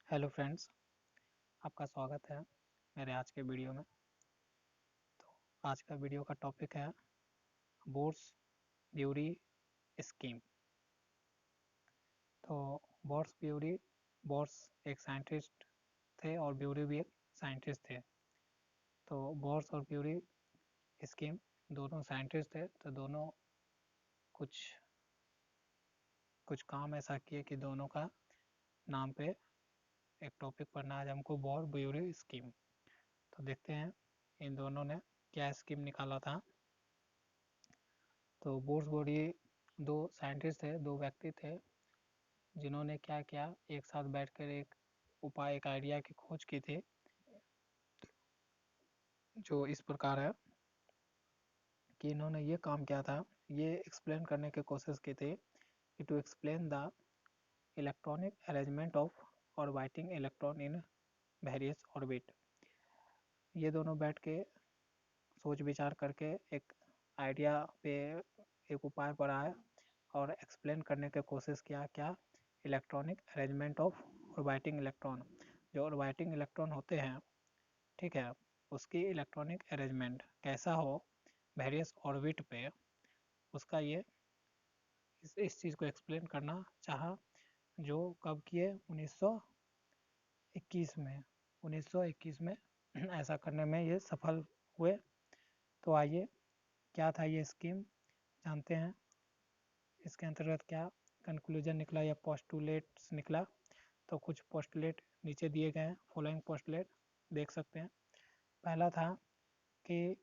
Hello friends, आपका स्वागत है मेरे आज के वीडियो में। तो आज का वीडियो का टॉपिक है बोर्स-ब्यूरी स्कीम। तो बोर्स एक साइंटिस्ट थे और ब्यूरी भी एक साइंटिस्ट थे। तो बोर्स और ब्यूरी स्कीम दोनों साइंटिस्ट थे, तो दोनों कुछ कुछ काम ऐसा किए कि दोनों का नाम पे एक टॉपिक पढ़ना है आज हमको, बोर-ब्यूरी स्कीम। तो देखते हैं इन दोनों ने क्या स्कीम निकाला था। तो बोर्स-ब्यूरी दो साइंटिस्ट थे, दो व्यक्ति थे जिन्होंने क्या किया, एक साथ बैठकर एक उपाय, एक आइडिया की खोज की थी, जो इस प्रकार है कि इन्होंने ये काम किया था, ये एक्सप्लेन करने की कोशिश की थी कि to explain the electronic arrangement of orbiting electron in various orbit. ये दोनों बैठ के सोच विचार करके एक आइडिया पे, एक उपाय पर आए और एक्सप्लेन करने की कोशिश किया, क्या, electronic arrangement of orbiting electron. जो ऑर्बिटिंग इलेक्ट्रॉन होते हैं, ठीक है, उसकी इलेक्ट्रॉनिक अरेंजमेंट कैसा हो वेरियस ऑर्बिट पे, उसका ये इस चीज़ को एक्सप्लेन करना चाहा। जो कब किए, 1921 में 1921 में ऐसा करने में ये सफल हुए। तो आइए, क्या था ये स्कीम, जानते हैं। इसके अंतर्गत क्या कंक्लूजन निकला या पोस्टुलेट्स निकला। तो कुछ पोस्टुलेट नीचे दिए गए हैं, फॉलोइंग पोस्टुलेट देख सकते हैं। पहला था कि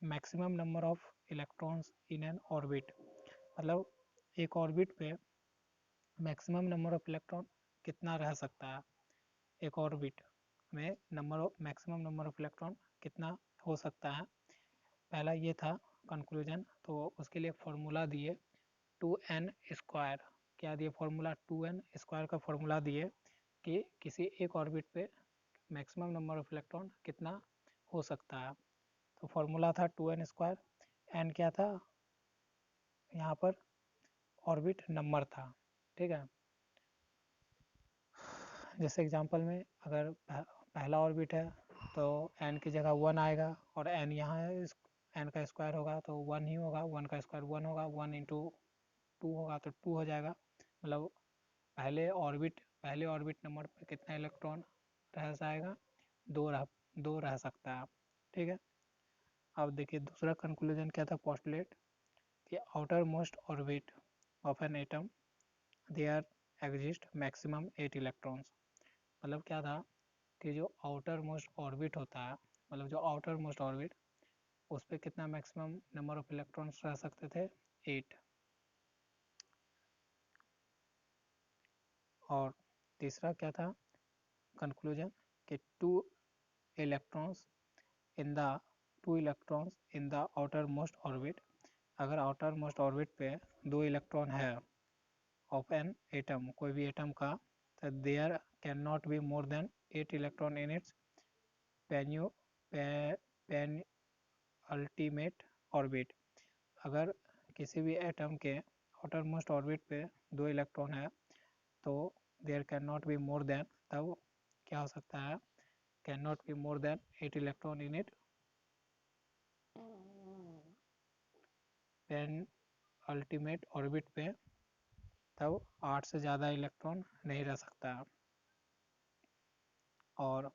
maximum number of electrons in an orbit, मतलब एक ऑर्बिट पे मैक्सिमम नंबर ऑफ इलेक्ट्रॉन कितना रह सकता है। एक ऑर्बिट में मैक्सिमम नंबर ऑफ इलेक्ट्रॉन कितना हो सकता है, पहला ये था कंक्लूजन। तो उसके लिए फॉर्मूला दिए 2n स्क्वायर। क्या दिए फॉर्मूला, 2n स्क्वायर का फॉर्मूला दिए कि किसी एक ऑर्बिट पे मैक्सिमम नंबर ऑफ इलेक्ट्रॉन कितना हो सकता है। तो फॉर्मूला था 2n स्क्वायर। एन क्या था, यहाँ पर ऑर्बिट नंबर था, ठीक है। जैसे एग्जांपल में अगर पहला ऑर्बिट है तो एन की जगह 1 आएगा, और एन यहाँ है, एन का स्क्वायर होगा तो 1 ही होगा, 1 का स्क्वायर 1 होगा, 1 इंटू 2 होगा तो 2 हो जाएगा। मतलब पहले ऑर्बिट नंबर पे कितना इलेक्ट्रॉन रह जाएगा, दो रह सकता है, ठीक है। अब देखिए दूसरा कंक्लूजन क्या था, पोस्टुलेट कि outer most orbit of an atom there exist maximum 8 electrons. मतलब क्या था कि जो आउटर मोस्ट ऑर्बिट होता है, मतलब जो आउटर मोस्ट ऑर्बिट, उस पर कितना मैक्सिमम नंबर ऑफ इलेक्ट्रॉन्स रह सकते थे, 8। और तीसरा क्या था कंक्लूजन कि electrons in the two electrons in the outer most orbit. अगर आउटर मोस्ट ऑर्बिट पे 2 इलेक्ट्रॉन है ऑफ एन एटम, कोई भी एटम का, तो there can not be more than 8 electron in its पेन्यू पेन अल्टीमेट ऑर्बिट। अगर किसी भी एटम के आउटर मोस्ट ऑर्बिट पे 2 इलेक्ट्रॉन है तो there can not be more than, तब क्या हो सकता है, can not be more than 8 electron in it penultimate orbit पे, तब 8 से ज़्यादा इलेक्ट्रॉन नहीं रह सकता। और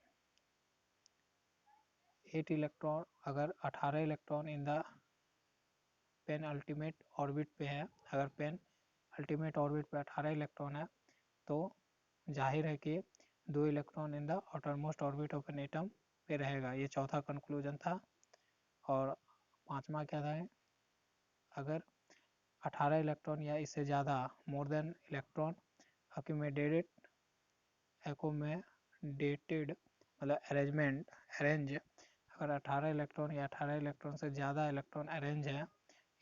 8 इलेक्ट्रॉन, अगर 18 electron in the penultimate orbit पे है, अगर पेन अल्टीमेट ऑर्बिट पे 18 इलेक्ट्रॉन है, तो जाहिर है कि 2 electron in the outer most orbit of an atom पे रहेगा। ये चौथा कंक्लूजन था। और पांचवा क्या था, अगर 18 इलेक्ट्रॉन या इससे ज़्यादा मोर देन इलेक्ट्रॉन एकोमेडेटेड, मतलब अरेंज, अगर 18 इलेक्ट्रॉन या 18 इलेक्ट्रॉन से ज़्यादा इलेक्ट्रॉन अरेंज है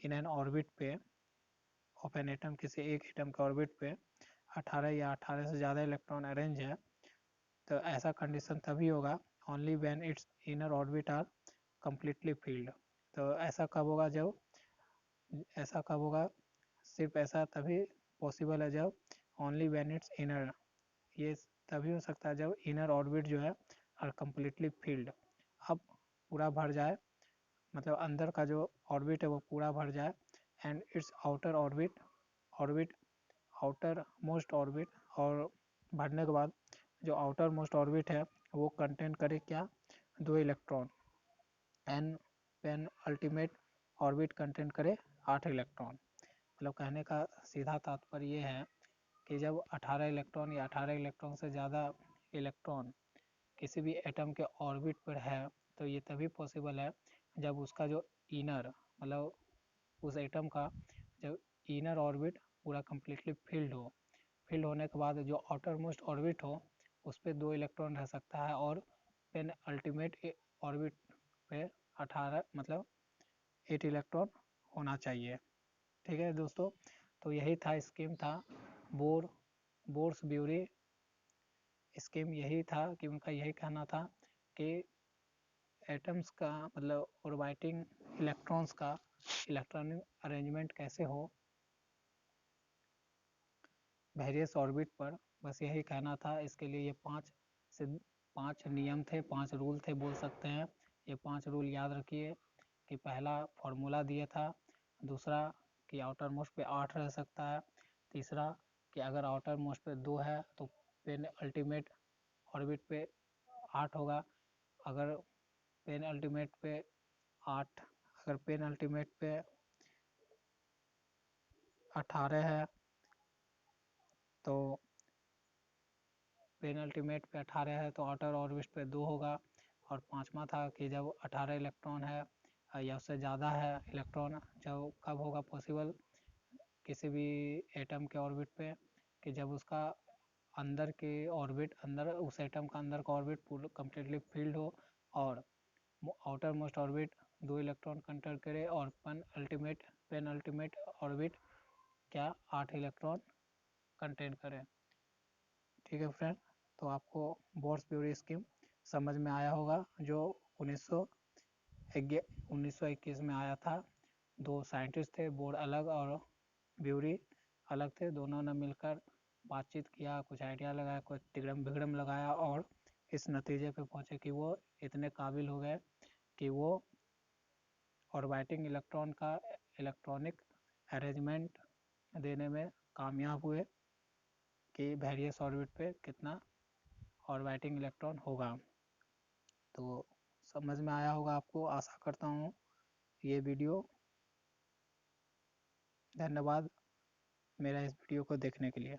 इन एन ऑर्बिट पे ऑफ एन एटम, किसी एक एटम के ऑर्बिट पे 18 या 18 से ज़्यादा इलेक्ट्रॉन अरेंज है, तो ऐसा कंडीशन तभी होगा only when its inner orbit are completely filled. तो ऐसा कब होगा, सिर्फ ऐसा तभी पॉसिबल है जब ओनली व्हेन इट्स इनर, ये तभी हो सकता है जब इनर ऑर्बिट जो है आर कम्प्लीटली फिल्ड, अब पूरा भर जाए, मतलब अंदर का जो ऑर्बिट है वो पूरा भर जाए, and it's outer orbit outer most orbit, और भरने के बाद जो आउटर मोस्ट ऑर्बिट है वो कंटेन करे क्या, 2 electron, an penultimate orbit contain करे 8 इलेक्ट्रॉन। मतलब कहने का सीधा तात्पर्य ये है कि जब 18 इलेक्ट्रॉन या 18 इलेक्ट्रॉन से ज़्यादा इलेक्ट्रॉन किसी भी एटम के ऑर्बिट पर है तो ये तभी पॉसिबल है जब उसका जो इनर, मतलब उस एटम का जब इनर ऑर्बिट पूरा कम्प्लीटली फिल्ड होने के बाद जो आउटर मोस्ट ऑर्बिट हो उस पर 2 इलेक्ट्रॉन रह सकता है, और पेन अल्टीमेट ऑर्बिट पे 18 मतलब 8 इलेक्ट्रॉन होना चाहिए। ठीक है दोस्तों, तो यही था स्कीम था बोर्स-ब्यूरी स्कीम, यही था कि उनका यही कहना था कि एटम्स का मतलब ऑर्बिटिंग इलेक्ट्रॉन्स का इलेक्ट्रॉनिक अरेंजमेंट कैसे हो वेरियस ऑर्बिट पर, बस यही कहना था। इसके लिए ये 5 नियम थे, 5 रूल थे बोल सकते हैं। ये 5 रूल याद रखिए कि पहला फार्मूला दिया था, दूसरा कि आउटर मोस्ट पे 8 रह सकता है, तीसरा कि अगर आउटर मोस्ट पे 2 है तो पेन अल्टीमेट ऑर्बिट पे 8 होगा, अगर पेन अल्टीमेट पे 8 अगर पेन अल्टीमेट पे 18 है तो पेन अल्टीमेट पे 18 है तो आउटर ऑर्बिट पे 2 होगा, और पांचवा था कि जब 18 इलेक्ट्रॉन है या उससे ज़्यादा है इलेक्ट्रॉन, जब कब होगा पॉसिबल किसी भी एटम के ऑर्बिट पे कि जब उसका अंदर के ऑर्बिट, अंदर उस एटम का अंदर का ऑर्बिट पूरा कम्प्लीटली फिल्ड हो, और outer most orbit 2 electron contain करे, और पेन अल्टीमेट ऑर्बिट क्या 8 इलेक्ट्रॉन कंटेन करे। ठीक है फ्रेंड, तो आपको बोर्स-ब्यूरी स्कीम समझ में आया होगा, जो 1921 में आया था। 2 साइंटिस्ट थे, बोर अलग और ब्यूरी अलग थे, दोनों ने मिलकर बातचीत किया, कुछ आइडिया लगाया, कुछ तिगड़म बिगड़म लगाया, और इस नतीजे पे पहुँचे कि वो इतने काबिल हो गए कि वो ऑर्बिटिंग इलेक्ट्रॉन का इलेक्ट्रॉनिक अरेंजमेंट देने में कामयाब हुए कि वेरियस ऑर्बिट पे कितना ऑर्बिटिंग इलेक्ट्रॉन होगा। तो समझ में आया होगा आपको, आशा करता हूँ ये वीडियो। धन्यवाद मेरा इस वीडियो को देखने के लिए।